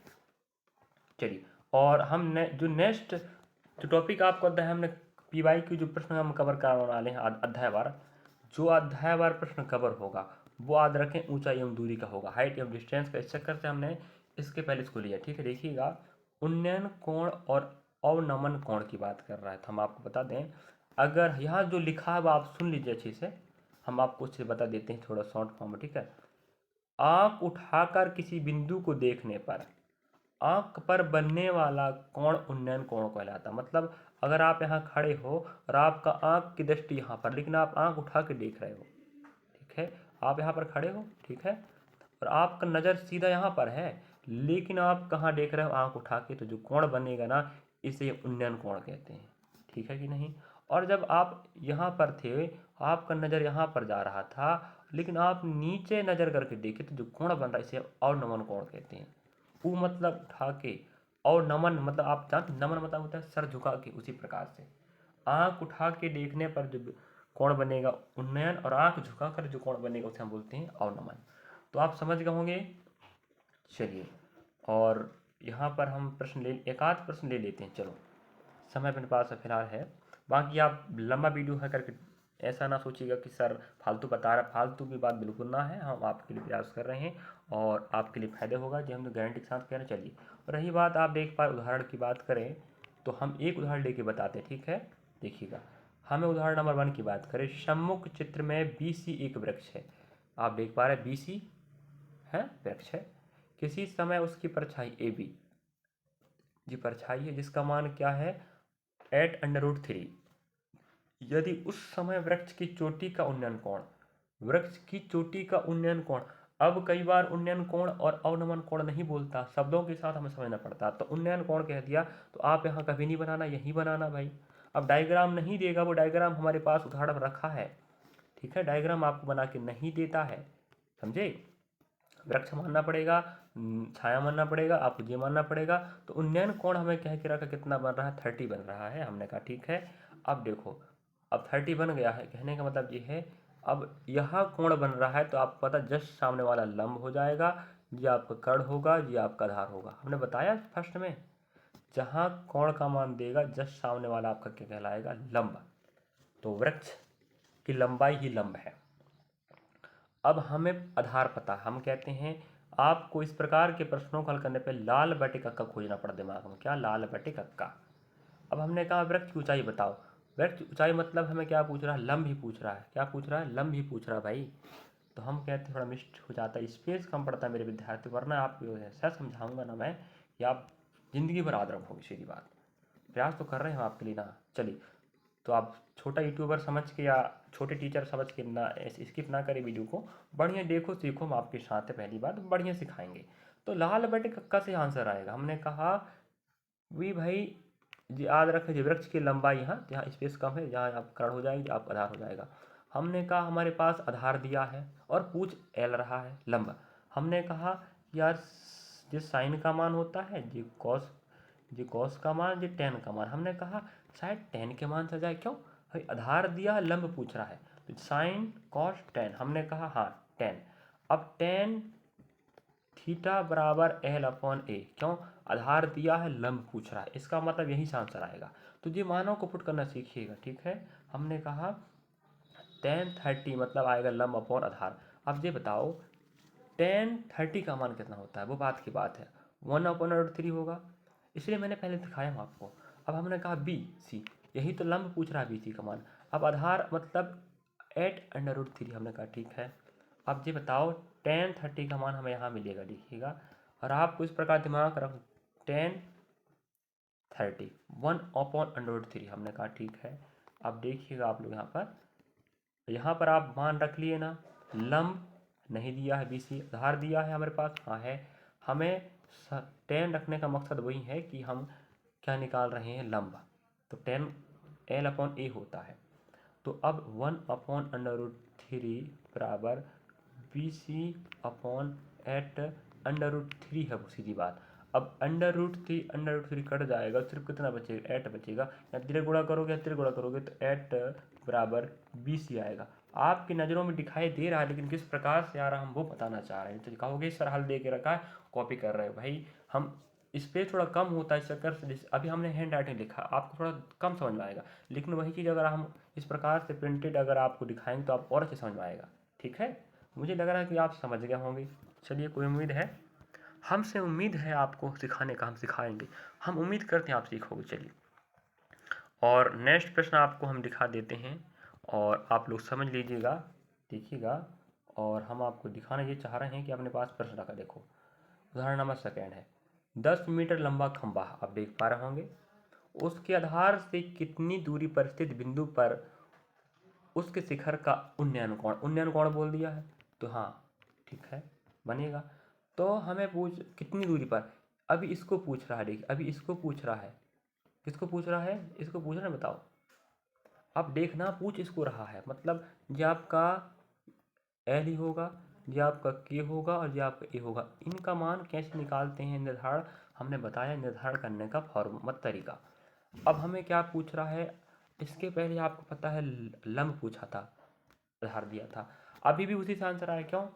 चलिए, और हमने जो नेक्स्ट जो टॉपिक आपको अध्याय, हमने PY की जो प्रश्न हम कवर करने वाले हैं अध्यायवार, जो अध्यायवार प्रश्न कवर होगा वो याद रखें ऊंचाई एवं दूरी का होगा, हाइट एवं डिस्टेंस का। इस चक्कर से हमने इसके पहले इसको लिया, ठीक है। देखिएगा, उन्नयन कोण और अवनमन कोण की बात कर रहा है, तो हम आपको बता दें, अगर यहाँ जो लिखा है वो आप सुन लीजिए अच्छे से, हम आपको उससे बता देते हैं थोड़ा शॉर्ट फॉर्म में, ठीक है। आँख उठाकर किसी बिंदु को देखने पर आँख पर बनने वाला कोण उन्नयन कोण कहलाता है। मतलब अगर आप यहाँ खड़े हो और आपका आँख की दृष्टि यहाँ पर, लेकिन आप आँख उठा के देख रहे हो, ठीक है। आप यहाँ पर खड़े हो, ठीक है, और आपका नज़र सीधा यहाँ पर है, लेकिन आप कहाँ देख रहे हो, आँख उठा के, तो जो कोण बनेगा ना, इसे उन्नयन कोण कहते हैं, ठीक है कि नहीं। और जब आप यहाँ पर थे, आपका नज़र यहाँ पर जा रहा था, लेकिन आप नीचे नज़र करके देखे तो जो कोण बन रहा है, इसे अवनमन कोण कहते हैं। ऊ मतलब उठा के, और नमन मतलब आप जानते, नमन मतलब होता है सर झुका के। उसी प्रकार से आँख उठा के देखने पर जो कोण बनेगा उन्नयन, और आँख झुका कर जो कोण बनेगा उसे हम बोलते हैं अवनमन। तो आप समझ गए होंगे। चलिए, और यहाँ पर हम प्रश्न एक आध प्रश्न ले लेते हैं, चलो। समय अपने पास फिलहाल है। बाकी आप लंबा वीडियो है करके ऐसा ना सोचिएगा कि सर फालतू बता रहा, फालतू की बात बिल्कुल ना है, हम आपके लिए प्रयास कर रहे हैं और आपके लिए फ़ायदा होगा जी, हम तो गारंटी के साथ कह रहे हैं। चलिए, और रही बात आप देख पाए उदाहरण की बात करें तो हम एक उदाहरण लेके बताते हैं, ठीक है। देखिएगा, हमें उदाहरण नंबर 1 की बात करें। सम्मुख चित्र में BC एक वृक्ष है। आप देख पा रहे हैं BC है वृक्ष है। किसी समय उसकी परछाई AB जी परछाई है, जिसका मान क्या है 8√3। यदि उस समय वृक्ष की चोटी का उन्नयन कोण, वृक्ष की चोटी का उन्नयन कोण, अब कई बार उन्नयन कोण और अवनमन कोण नहीं बोलता, शब्दों के साथ हमें समझना पड़ता। तो उन्नयन कोण कह दिया तो आप यहाँ कभी नहीं बनाना, यही बनाना भाई। अब डायग्राम नहीं देगा, वो डायग्राम हमारे पास उदाहरण रखा है, ठीक है। डायग्राम आपको बना के नहीं देता है, समझे। वृक्ष मानना पड़ेगा, छाया मानना पड़ेगा, आपको ये मानना पड़ेगा। तो उन्नयन कोण हमें कह के रखा कितना बन रहा है 30 बन रहा है। हमने कहा ठीक है। अब देखो, अब 30 बन गया है, कहने का मतलब ये है अब यहाँ कोण बन रहा है तो आपको पता जस्ट सामने वाला लंब हो जाएगा, ये आपका कर्ण होगा, ये आपका आधार होगा। हमने बताया फर्स्ट में, जहाँ कोण का मान देगा जस्ट सामने वाला आपका क्या कहलाएगा, लंब। तो वृक्ष की लंबाई ही लंब है। अब हमें आधार पता, हम कहते हैं आपको इस प्रकार के प्रश्नों को हल करने पे लाल बटे कक्का खोजना पड़ा दिमाग में। क्या, लाल बटे कक्का। अब हमने कहा वृक्ष की ऊंचाई बताओ। वृक्ष ऊंचाई मतलब हमें क्या पूछ रहा है, लंब ही पूछ रहा है। क्या पूछ रहा है, लंब ही पूछ रहा है भाई। तो हम कहते हैं थोड़ा मिस्ट हो जाता है, स्पेस कम पड़ता है मेरे विद्यार्थी, वरना आपको ऐसा समझाऊंगा ना मैं कि आप जिंदगी भर याद रखोगे। सीधी बात, प्रयास तो कर रहे हैं हम आपके लिए ना। चलिए, तो आप छोटा यूट्यूबर समझ के या छोटे टीचर समझ के ना स्किप ना करें वीडियो को, बढ़िया देखो सीखो, हम आपके साथ है। पहली बात बढ़िया सिखाएंगे। तो लाल बटे कक्का से आंसर आएगा। हमने कहा वी भाई याद रखें, जो वृक्ष की लंबाई यहाँ स्पेस कम है, जहाँ आप कर्ण हो जाएगी, आप आधार हो जाएगा। हमने कहा हमारे पास आधार दिया है और पूछ एल रहा है लंब। हमने कहा यार जिस साइन का मान होता है जी कॉस का मान, जी टेन का मान। हमने कहा शायद टेन के मान से जाए, क्यों भाई आधार दिया, लंब पूछ रहा है, तो साइन कॉस टेन। हमने कहा हाँ टेन। अब टेन थीटा बराबर L/A, क्यों आधार दिया है, लंब पूछ रहा है, इसका मतलब यही से आंसर आएगा। तो ये मानों को पुट करना सीखिएगा, ठीक है। हमने कहा tan 30 मतलब आएगा लंब अपॉन आधार। अब ये बताओ tan 30 का मान कितना होता है, वो बात की बात है, 1/√3 होगा, इसलिए मैंने पहले दिखाया हूँ आपको। अब हमने कहा BC, यही तो लंब पूछ रहा है BC का मान। अब आधार मतलब 8√3, हमने कहा ठीक है। अब ये बताओ tan 30 का मान हमें यहाँ मिलेगा, देखिएगा। और आपको इस प्रकार दिमाग रखो, tan 30 1/√3, हमने कहा ठीक है। अब देखिएगा आप लोग यहाँ पर आप मान रख लिए ना, लंब नहीं दिया है BC, आधार दिया है हमारे पास, हाँ है। हमें tan रखने का मकसद वही है कि हम क्या निकाल रहे हैं, लंब। तो tan L/A होता है। तो अब 1/√3 बराबर BC/8√3 है, वो सीधी बात। अब √3 कट जाएगा, सिर्फ कितना बचेगा, 8 बचेगा। या तिरे गुणा करोगे तो 8 बराबर BC आएगा। आपकी नज़रों में दिखाई दे रहा है, लेकिन किस प्रकार से आ रहा हम वो बताना चाह रहे हैं। तो कहोगे सर हल दे के रखा है, कॉपी कर रहे हो भाई। हम स्पेस थोड़ा कम होता है इस चक्कर से, अभी हमने हैंड राइटिंग लिखा, आपको थोड़ा कम समझ में आएगा। लेकिन वही चीज़ अगर हम इस प्रकार से प्रिंटेड अगर आपको दिखाएंगे तो आप और अच्छे समझ में आएगा, ठीक है। मुझे लग रहा है कि आप समझ गए होंगे। चलिए, कोई उम्मीद है, हमसे उम्मीद है आपको सिखाने का, हम सिखाएंगे, हम उम्मीद करते हैं आप सीखोगे। चलिए, और नेक्स्ट प्रश्न आपको हम दिखा देते हैं और आप लोग समझ लीजिएगा, देखिएगा। और हम आपको दिखाना ये चाह रहे हैं कि अपने पास प्रश्न रखा, देखो उदाहरण नंबर 2 है। 10 मीटर लंबा खंभा, आप देख पा रहे होंगे, उसके आधार से कितनी दूरी पर स्थित बिंदु पर उसके शिखर का उन्नयन कोण बोल दिया है, तो हाँ ठीक है बनेगा। तो हमें पूछ कितनी दूरी पर, अभी इसको पूछ रहा है, देखिए अभी इसको पूछ रहा है, किसको पूछ रहा है, इसको पूछ रहा है, बताओ। अब देखना पूछ इसको रहा है, मतलब ये आपका L ही होगा, ये आपका K होगा और ये आपका A होगा। इनका मान कैसे निकालते हैं निर्धारण, हमने बताया निर्धारण करने का फॉर्मूला तरीका। अब हमें क्या पूछ रहा है, इसके पहले आपको पता है लंब पूछा था, आधार दिया था, अभी भी उसी से आंसर आया, क्यों,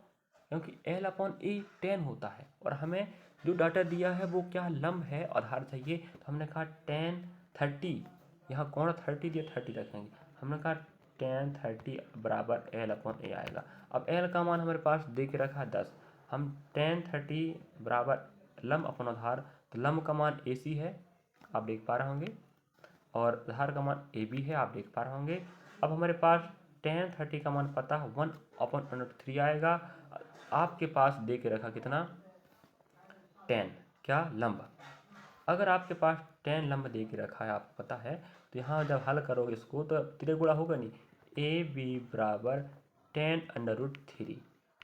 क्योंकि L/A 10 होता है और हमें जो डाटा दिया है वो क्या लंब है, आधार चाहिए। तो हमने कहा tan 30, यहाँ कोण 30 दिया, 30 रखेंगे। हमने कहा tan 30 बराबर L/A आएगा। अब L का मान हमारे पास दे के रखा है 10, हम tan 30 बराबर लंब अपन आधार, तो लंब का मान AC है, आप देख पा रहे होंगे, और आधार का मान AB है, आप देख पा रहे होंगे। अब हमारे पास tan 30 का मान पता है 1/√3 आएगा। आपके पास दे के रखा कितना, 10, क्या लंब। अगर आपके पास 10 लंब दे के रखा है, आपको पता है, तो यहाँ जब हल करोगे इसको तो त्रिगुणा होगा नहीं, AB बराबर tan√3।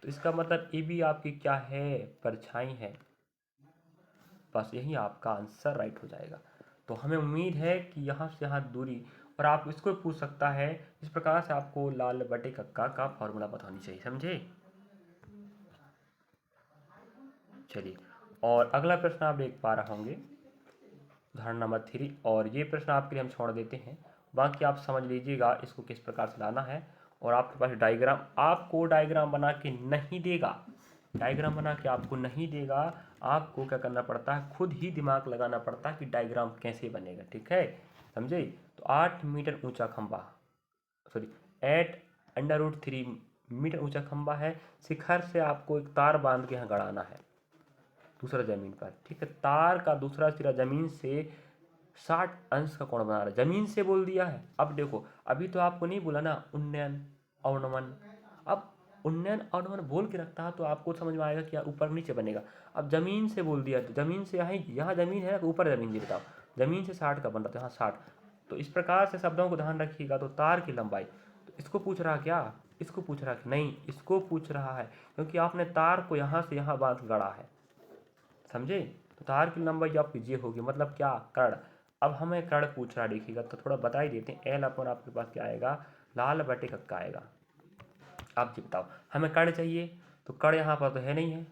तो इसका मतलब AB आपकी क्या है, परछाई है। बस यही आपका आंसर राइट हो जाएगा। तो हमें उम्मीद है कि यहाँ से यहाँ दूरी, और आप इसको पूछ सकता है इस प्रकार से, आपको लाल बटे कक्का का फॉर्मूला बतानी चाहिए, समझे। चलिए, और अगला प्रश्न आप देख पा रहे होंगे, उदाहरण नंबर 3, और ये प्रश्न आपके लिए हम छोड़ देते हैं, बाकी आप समझ लीजिएगा इसको किस प्रकार से लाना है। और आपके पास डायग्राम, आपको डायग्राम बना के नहीं देगा, डायग्राम बना के आपको नहीं देगा, आपको क्या करना पड़ता है, खुद ही दिमाग लगाना पड़ता है कि डायग्राम कैसे बनेगा, ठीक है, समझे। तो 8 मीटर ऊंचा खंबा, सॉरी 8√3 मीटर ऊंचा खंबा है, शिखर से आपको एक तार बांध के यहाँ गड़ाना है दूसरा जमीन पर, ठीक है। तार का दूसरा सिरा जमीन से 60 अंश का कोण बना रहा है, जमीन से बोल दिया है। अब देखो, अभी तो आपको नहीं बोला ना उन्नयन अवनमन, अब उन्नयन अवनमन बोल के रखता है तो आपको समझ में आएगा कि ऊपर नीचे बनेगा। अब जमीन से बोल दिया तो जमीन से यहाँ जमीन है ना, तो ऊपर जमीन, जी बताओ, जमीन से 60 का बन रहा था, यहाँ 60। तो इस प्रकार से शब्दों को ध्यान रखिएगा। तो तार की लंबाई, तो इसको पूछ रहा क्या, इसको पूछ रहा नहीं, इसको पूछ रहा है, क्योंकि आपने तार को यहाँ से यहाँ बांध गढ़ा है, समझे। तो तार की लंबाई आपकी ये होगी, मतलब क्या, कर्ण। अब हमें कर्ण पूछ रहा है, देखिएगा तो थोड़ा बता ही देते हैं। L/, आपके पास क्या आएगा, लाल बटे कक्का आएगा। आप जी बताओ, हमें कर्ण चाहिए, तो कर्ण यहाँ पर तो है नहीं है,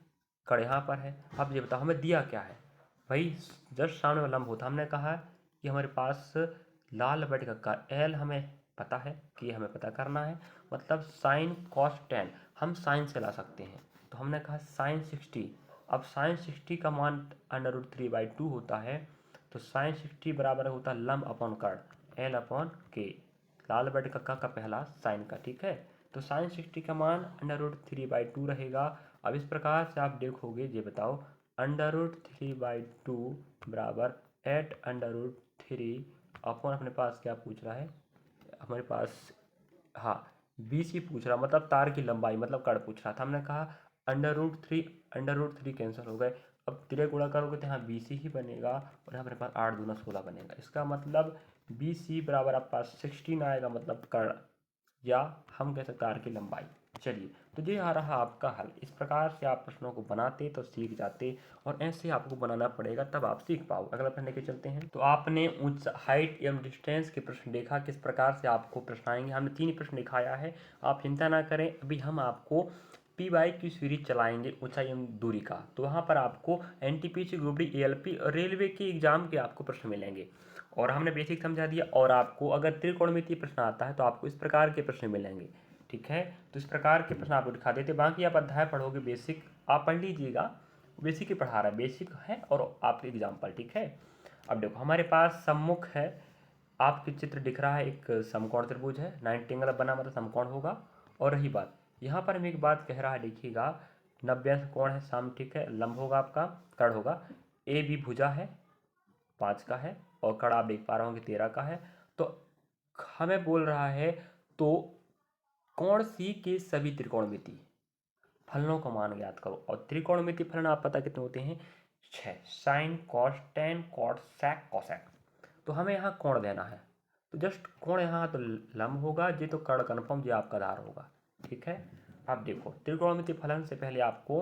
कर्ण यहाँ पर है। अब ये बताओ हमें दिया क्या है भाई, जस्ट सामने में लंब होता, हमने कहा कि हमारे पास लाल बटे कक्का, L हमें पता है कि हमें पता करना है, मतलब साइन कॉस टेन हम साइन से ला सकते हैं। तो हमने कहा साइन 60, अब साइन 60 का मान √3/2 होता है, तो साइन 60 बराबर होता है लंब अपॉन कर्ण, L/K, लाल बटे कक्का का पहला साइन का, ठीक है। तो साइन 60 का मान √3/2 रहेगा। अब इस प्रकार से आप देखोगे, ये बताओ √3/2 बराबर 8√3 अपॉन, अपने पास क्या पूछ रहा है, हमारे पास हाँ BC पूछ रहा, मतलब तार की लंबाई, मतलब कर्ण पूछ रहा था। हमने कहा √3 कैंसिल हो गए, अब तिरे गुणा करोगे तो यहाँ BC ही बनेगा, और यहाँ अपने पास 8 दूना 16 बनेगा। इसका मतलब BC बराबर आपके पास 16 आएगा, मतलब कर्ण, या हम कह सकते तार की लंबाई। चलिए, तो ये आ रहा आपका हल। इस प्रकार से आप प्रश्नों को बनाते तो सीख जाते, और ऐसे आपको बनाना पड़ेगा तब आप सीख पाओ। अगला प्रश्न लेके चलते हैं। तो आपने ऊंचा, हाइट एवं डिस्टेंस के प्रश्न देखा, किस प्रकार से आपको प्रश्न आएंगे। हमने 3 प्रश्न दिखाया है, आप चिंता ना करें। अभी हम आपको P/Q की सीरीज चलाएंगे ऊंचाई एवं दूरी का, तो वहाँ पर आपको NTPC ग्रुप डी ALP और रेलवे के एग्जाम के आपको प्रश्न मिलेंगे, और हमने बेसिक समझा दिया। और आपको अगर त्रिकोणमितीय प्रश्न आता है तो आपको इस प्रकार के प्रश्न मिलेंगे, ठीक है। तो इस प्रकार के प्रश्न आपको दिखा देते, बाकी आप अध्याय पढ़ोगे, बेसिक आप पढ़ लीजिएगा, बेसिक ही पढ़ा रहा है, बेसिक है और आपके एग्जाम्पल, ठीक है। अब देखो हमारे पास सम्मुख है, आपके चित्र दिख रहा है, एक समकोण त्रिभुज है, 90 एंगल बना, मतलब समकोण होगा। और रही बात, यहाँ पर हमें एक बात कह रहा है, देखिएगा 90 अंश कोण है, सम, ठीक है, लंब होगा आपका, कर्ण होगा, AB भुजा है 5 का है, और कर्ण आप देख पा रहे होंगे 13 का है। तो हमें बोल रहा है, तो कोण C के सभी त्रिकोणमिति फलनों का मान ज्ञात करो। और त्रिकोणमिति फलन आप पता कितने होते हैं, 6, sine cos tan cot sec cosec. तो हमें यहाँ कोण देना है, तो जस्ट कोण यहाँ तो लंब होगा, ये तो कर्ण कन्फर्म, ये आपका आधार होगा, ठीक है। अब देखो त्रिकोणमिति फलन से पहले आपको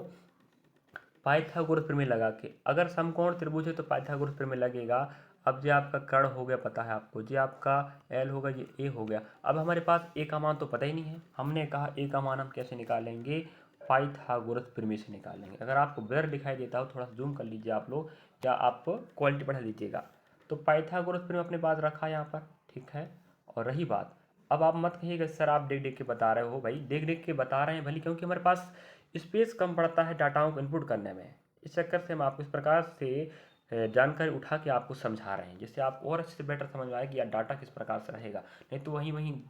पाइथागोरस प्रमेय लगा के, अगर समकोण त्रिभुज है तो पाइथागोरस प्रमेय लगेगा। अब ये आपका कर्ण हो गया, पता है आपको, ये आपका L होगा, ये A हो गया। अब हमारे पास A का मान तो पता ही नहीं है, हमने कहा A का मान हम कैसे निकालेंगे, पाइथागोरस प्रमेय से निकालेंगे। अगर आपको ब्लर दिखाई देता हो थोड़ा सा जूम कर लीजिए आप लोग, या आप क्वालिटी बढ़ा लीजिएगा। तो पाइथागोरस प्रमेय अपने पास रखा है यहाँ पर, ठीक है। और रही बात, अब आप मत कहिएगा सर आप देख देख के बता रहे हो, भाई देख देख के बता रहे हैं भले, क्योंकि हमारे पास स्पेस कम पड़ता है डाटाओं को इनपुट करने में, इस चक्कर से हम आपको इस प्रकार से जानकारी उठा के आपको समझा रहे हैं, जिससे आपको और अच्छे से बेटर समझ में आए कि यार डाटा किस प्रकार से रहेगा। नहीं तो वहीं वहीं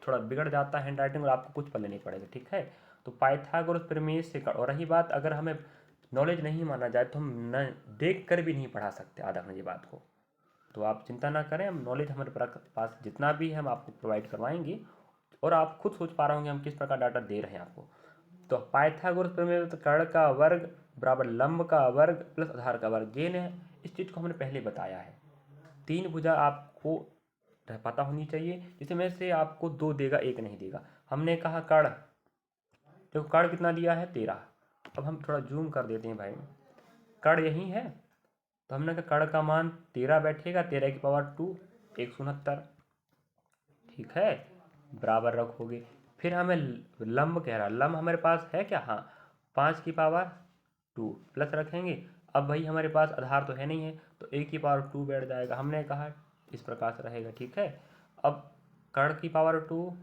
थोड़ा बिगड़ जाता है हैंड राइटिंग और आपको कुछ पल्ले नहीं पड़ेगा। ठीक है, तो पाइथागोरस प्रमेय से और रही बात, अगर हमें नॉलेज नहीं माना जाए तो हम न देख कर भी नहीं पढ़ा सकते आधा घंटे बात को। तो आप चिंता ना करें, हम नॉलेज हमारे पास जितना भी है हम आपको प्रोवाइड करवाएंगे, और आप खुद सोच पा रहे होंगे हम किस प्रकार डाटा दे रहे हैं आपको। तो पाइथागोरस प्रमेय में तो कर्ण का वर्ग बराबर लंब का वर्ग प्लस आधार का वर्ग, ये ने इस चीज़ को हमने पहले बताया है। तीन भुजा आपको पता होनी चाहिए, जिसमें से आपको दो देगा एक नहीं देगा। हमने कहा कर्ण, देखो कर्ण कितना दिया है 13। अब हम थोड़ा जूम कर देते हैं भाई, कर्ण यही है, तो हमने कहा कर्ण का मान 13 बैठेगा, 13 की पावर 2 169। ठीक है, बराबर रखोगे। फिर हमें लंब कह रहा, लंब हमारे पास है क्या, हाँ 5 की पावर 2 प्लस रखेंगे। अब भाई हमारे पास आधार तो है नहीं है, तो a की पावर 2 बैठ जाएगा। हमने कहा इस प्रकार से रहेगा। ठीक है, अब कर्ण की पावर 2,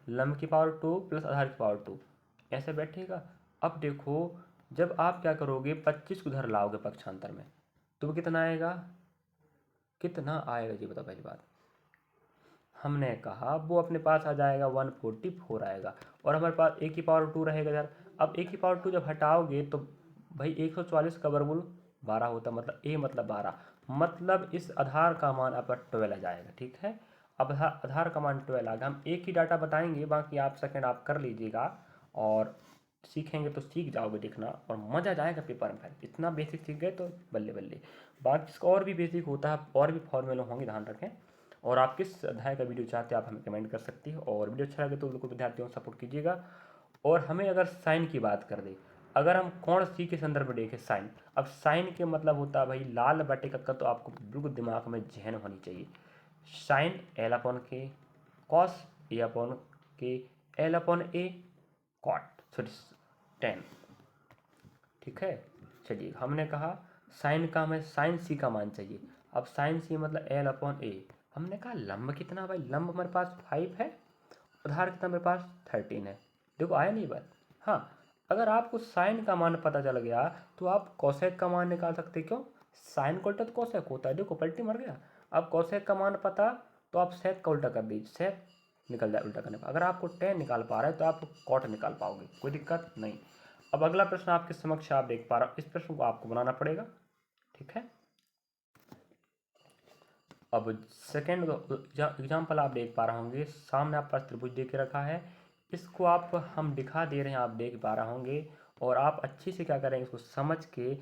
लंब की पावर 2 प्लस आधार की पावर 2 ऐसे बैठेगा। अब देखो, जब आप क्या करोगे 25 को उधर लाओगे पक्षांतर में, तो कितना आएगा, कितना आएगा जी बताओ पहली बात। हमने कहा वो अपने पास आ जाएगा 144 आएगा, और हमारे पास a की पावर 2 रहेगा यार। अब a की पावर 2 जब हटाओगे तो भाई 144 का वर्गमूल 12 होता, मतलब a मतलब 12, मतलब इस आधार का मान आपका 12 आ जाएगा। ठीक है, अब आधार का मान 12 आ गया। हम एक ही डाटा बताएंगे, बाकी आप सेकंड आप कर लीजिएगा, और सीखेंगे तो सीख जाओगे देखना, और मज़ा जाएगा पेपर में। इतना बेसिक सीख गए तो बल्ले बल्ले। बाकी इसका और भी बेसिक होता है, और भी फॉर्मूले होंगे, ध्यान रखें। और आप किस अध्याय का वीडियो चाहते हैं आप हमें कमेंट कर सकती हो, और वीडियो अच्छा लगे तो बिल्कुल विद्यार्थियों को सपोर्ट कीजिएगा। और हमें अगर साइन की बात कर दे, अगर हम कोण सी के संदर्भ में देखें साइन, अब साइन के मतलब होता है भाई लाल बटे का, तो आपको बिल्कुल दिमाग में जहन होनी चाहिए। साइन एल अपॉन के, कॉस ए अपॉन के, एल अपॉन ए, कॉट सॉरी टेन। ठीक है, चलिए हमने कहा साइन का हमें साइन सी का मान चाहिए। अब साइन सी मतलब एल अपॉन ए। हमने कहा लंब कितना, भाई लंब हमारे पास 5 है, आधार कितना मेरे पास 13 है। देखो आया नहीं बात। हाँ, अगर आपको साइन का मान पता चल गया तो आप कोसेक का मान निकाल सकते। क्यों, साइन को उल्टा तो कोसेक होता है। देखो पलटी मर गया। अब कोसेक का मान पता तो आप सेक का उल्टा कर दीजिए, सेक निकल जाए उल्टा करने पर। अगर आपको टेन निकाल पा रहे हैं तो आप कॉट निकाल पाओगे, कोई दिक्कत नहीं। अब अगला प्रश्न आपके समक्ष आप देख पा रहा, इस प्रश्न को आपको बनाना पड़ेगा। ठीक है, अब सेकेंड एग्जाम्पल आप देख पा रहे होंगे, सामने आप पास त्रिभुज दे के रखा है, इसको आप हम दिखा दे रहे हैं, आप देख पा रहे होंगे। और आप अच्छे से क्या करेंगे, इसको समझ के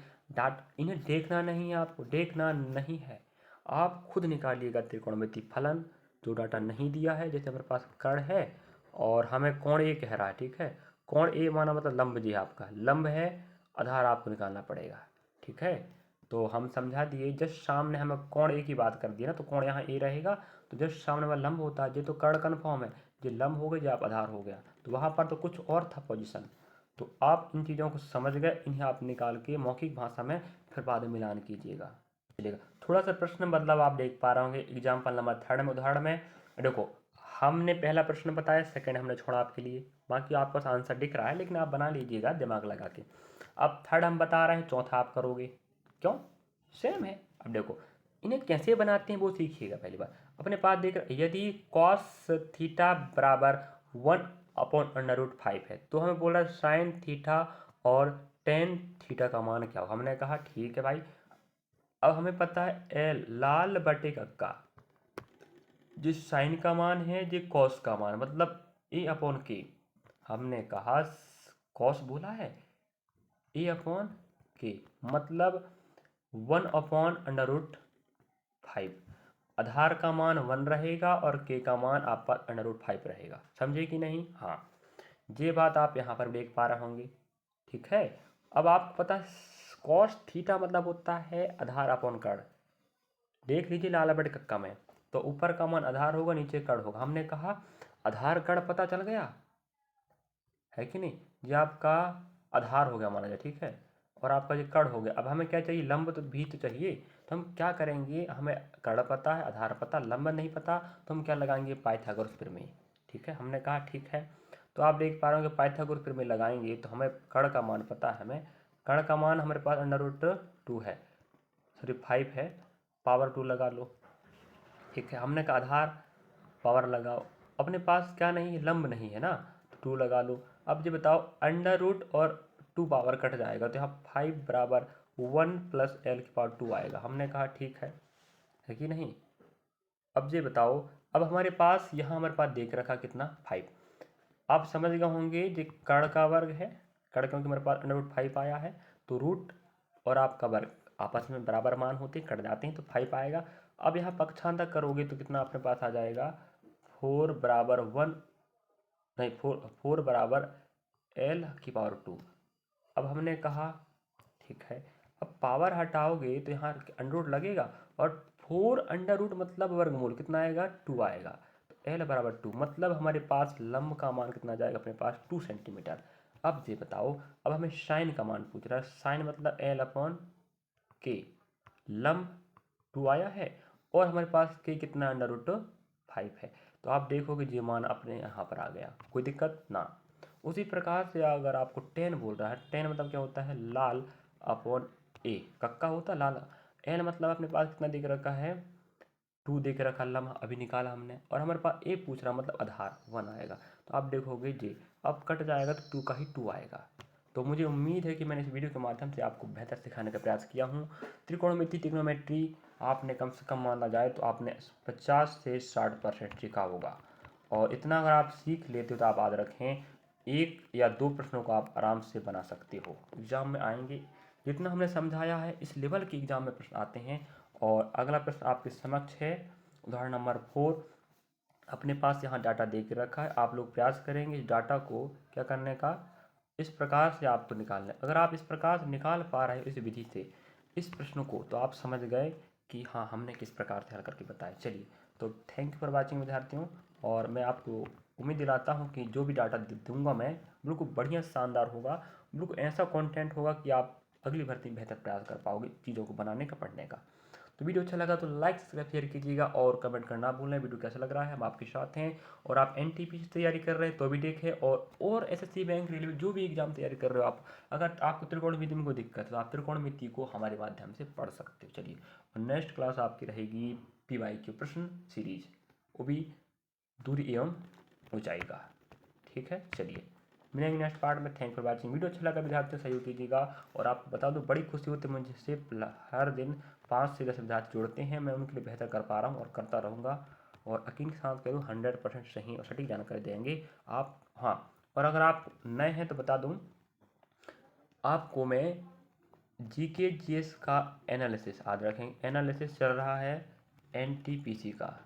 इन्हें देखना नहीं है, आपको देखना नहीं है, आप खुद निकालिएगा त्रिकोणमिति फलन। जो डाटा नहीं दिया है, जैसे हमारे पास कर्ण है और हमें कोण ए कह रहा है। ठीक है, कोण ए माना मतलब लंब जी, आपका लंब है, आधार आपको निकालना पड़ेगा। ठीक है, तो हम समझा दिए, जस्ट सामने हमें कोण ए की बात कर दी ना, तो कोण यहाँ ए रहेगा, तो जस्ट सामने वाला लंब होता है, ये तो कर्ण कन्फर्म है, ये लंब हो गया, ये आप आधार हो गया, तो वहाँ पर तो कुछ और था पोजीशन। तो आप इन चीज़ों को समझ गए, इन्हें आप निकाल के मौखिक भाषा में फिर बाद में मिलान कीजिएगा। चलिएगा, थोड़ा सा प्रश्न बदलाव आप देख पा रहे होंगे एग्जाम्पल नंबर 3 में। उदाहरण में देखो, हमने पहला प्रश्न बताया, सेकंड हमने छोड़ा आपके लिए, बाकी आपको आंसर दिख रहा है, लेकिन आप बना लीजिएगा दिमाग लगा के। अब थर्ड हम बता रहे हैं, चौथा आप करोगे, क्यों सेम है। अब देखो इन्हें कैसे बनाते हैं वो सीखिएगा। पहली बार अपने पास देख रहे, यदि कॉस थीटा बराबर 1/√5 है, तो हमें बोला साइन थीटा और टेन थीटा का मान क्या हो। हमने कहा ठीक है भाई, अब हमें पता है एल लाल बटे का, जिस साइन का मान है ये कॉस का मान, मतलब ए अपॉन के। हमने कहा कॉस बोला है, ए अपॉन के मतलब 1/√5। आधार का मान 1 रहेगा और के का मान आपका √5 रहेगा। समझे कि नहीं, हाँ ये बात आप यहाँ पर देख पा रहे होंगे। ठीक है, अब आपको पता है कॉस थीटा मतलब होता है आधार अपॉन कर्ण। देख लीजिए लाल बटे कक्का में, तो ऊपर का मान आधार होगा, नीचे कर्ण होगा। हमने कहा आधार कर्ण पता चल गया है कि नहीं, ये आपका आधार हो गया माना जाए। ठीक है, और आपका ये कर्ण हो गया। अब हमें क्या चाहिए, लंब तो भी तो चाहिए, तो हम क्या करेंगे, हमें कर्ण पता है, आधार पता, लंब नहीं पता, तो हम क्या लगाएंगे, पाइथागोरस प्रमेय। ठीक है, हमने कहा ठीक है, तो आप देख पा रहे हो कि पाइथागोरस प्रमेय लगाएंगे तो हमें कर्ण का मान पता है, हमें कर्ण का मान हमारे पास √2 है, सॉरी 5 है, पावर 2 लगा लो। ठीक है, हमने कहा आधार पावर लगाओ, अपने पास क्या नहीं है, लंब नहीं है ना, तो 2 लगा लो। अब ये बताओ अंडर रूट और 2 पावर कट जाएगा, तो यहाँ 5 बराबर 1 प्लस एल की पावर 2 आएगा। हमने कहा ठीक है कि नहीं। अब ये बताओ, अब हमारे पास यहाँ हमारे पास देख रखा कितना 5, आप समझ गए होंगे ये कर्ण का वर्ग है, कर्ण क्योंकि हमारे पास अंडर रूट 5 आया है, तो रूट और आपका वर्ग आपस में बराबर मान होते हैं, कट जाते हैं, तो 5 आएगा। अब यहाँ पक्षांतर करोगे तो कितना अपने पास आ जाएगा, 4 बराबर 1, नहीं 4 बराबर एल की पावर 2। अब हमने कहा ठीक है, अब पावर हटाओगे तो यहाँ अंडर रूट लगेगा, और 4 अंडर रूट मतलब वर्गमूल कितना आएगा, 2 आएगा, तो एल बराबर 2, मतलब हमारे पास लंब का मान कितना जाएगा अपने पास, 2 सेंटीमीटर। अब ये बताओ, अब हमें साइन का मान पूछ रहा है, साइन मतलब एल अपॉन के, लंब 2 आया है, और हमारे पास के कितना अंडर रूट 5 है, तो आप देखोगे ये मान अपने यहाँ पर आ गया, कोई दिक्कत ना। उसी प्रकार से अगर आपको 10 बोल रहा है, 10 मतलब क्या होता है, लाल अपॉन ए, कक्का होता है लाल, एन मतलब अपने पास कितना दिख रखा है, 2 दिख रखा, लम्हा अभी निकाला हमने, और हमारे पास ए पूछ रहा मतलब आधार 1 आएगा, तो आप देखोगे जी अब कट जाएगा तो 2 का ही 2 आएगा। तो मुझे उम्मीद है कि मैंने इस वीडियो के माध्यम से आपको बेहतर सिखाने का प्रयास किया हूँ। त्रिकोणमिति ट्रिग्नोमेट्री आपने कम से कम माना जाए तो आपने 50 से 60% सीखा होगा, और इतना अगर आप सीख लेते हो तो आप याद रखें 1 या 2 प्रश्नों को आप आराम से बना सकते हो, एग्जाम में आएंगे। जितना हमने समझाया है इस लेवल के एग्जाम में प्रश्न आते हैं। और अगला प्रश्न आपके समक्ष है, उदाहरण नंबर 4। अपने पास यहाँ डाटा दे के रखा है, आप लोग प्रयास करेंगे इस डाटा को क्या करने का, इस प्रकार से आपको निकालना है। अगर आप इस प्रकार से निकाल पा रहे हो इस विधि से इस प्रश्न को, तो आप समझ गए कि हाँ हमने किस प्रकार से हल करके बताया। चलिए, तो थैंक यू फॉर वॉचिंग विद्यार्थियों, और मैं आपको उम्मीद दिलाता हूँ कि जो भी डाटा दूंगा मैं बिल्कुल बढ़िया शानदार होगा, बिल्कुल ऐसा कंटेंट होगा कि आप अगली भर्ती में बेहतर प्रयास कर पाओगे चीज़ों को बनाने का, पढ़ने का। तो वीडियो अच्छा लगा तो लाइक सब्सक्राइब शेयर कीजिएगा, और कमेंट करना भूलें वीडियो कैसा लग रहा है, हम आपके साथ हैं। और आप एनटीपीसी तैयारी कर रहे हैं तो भी देखें, और एसएससी बैंक रेलवे जो भी एग्जाम तैयारी कर रहे हो आप, अगर आपको त्रिकोणमिति में कोई दिक्कत है तो आप त्रिकोणमिति को हमारे माध्यम से पढ़ सकते हो। चलिए, और नेक्स्ट क्लास आपकी रहेगी पीवाईक्यू प्रश्न सीरीज, वो भी दूरी एवं ऊंचाई का। ठीक है, चलिए मिलेंगे नेक्स्ट पार्ट में। Thank for watching. वीडियो अच्छा लगा विद्यार्थियों सहयोग कीजिएगा, और आपको बता दूं बड़ी खुशी होती है मुझे से हर दिन 5 से 10 विद्यार्थी जुड़ते हैं, मैं उनके लिए बेहतर कर पा रहा हूँ और करता रहूँगा, और यकीन के साथ करूँ 100% सही और सटीक जानकारी देंगे आप। हाँ, और अगर आप नए हैं तो बता दूँ आपको मैं जीके जीएस का एनालिसिस, याद रखेंगे एनालिसिस चल रहा है एनटीपीसी का।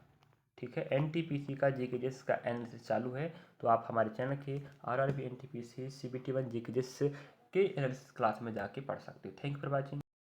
ठीक है, एनटीपीसी का जीके जीएस का एनालिसिस चालू है, तो आप हमारे चैनल के RRB NTPC CBT 1 GK GS के एनालिसिस क्लास में जाके पढ़ सकते हो। Thank you for watching.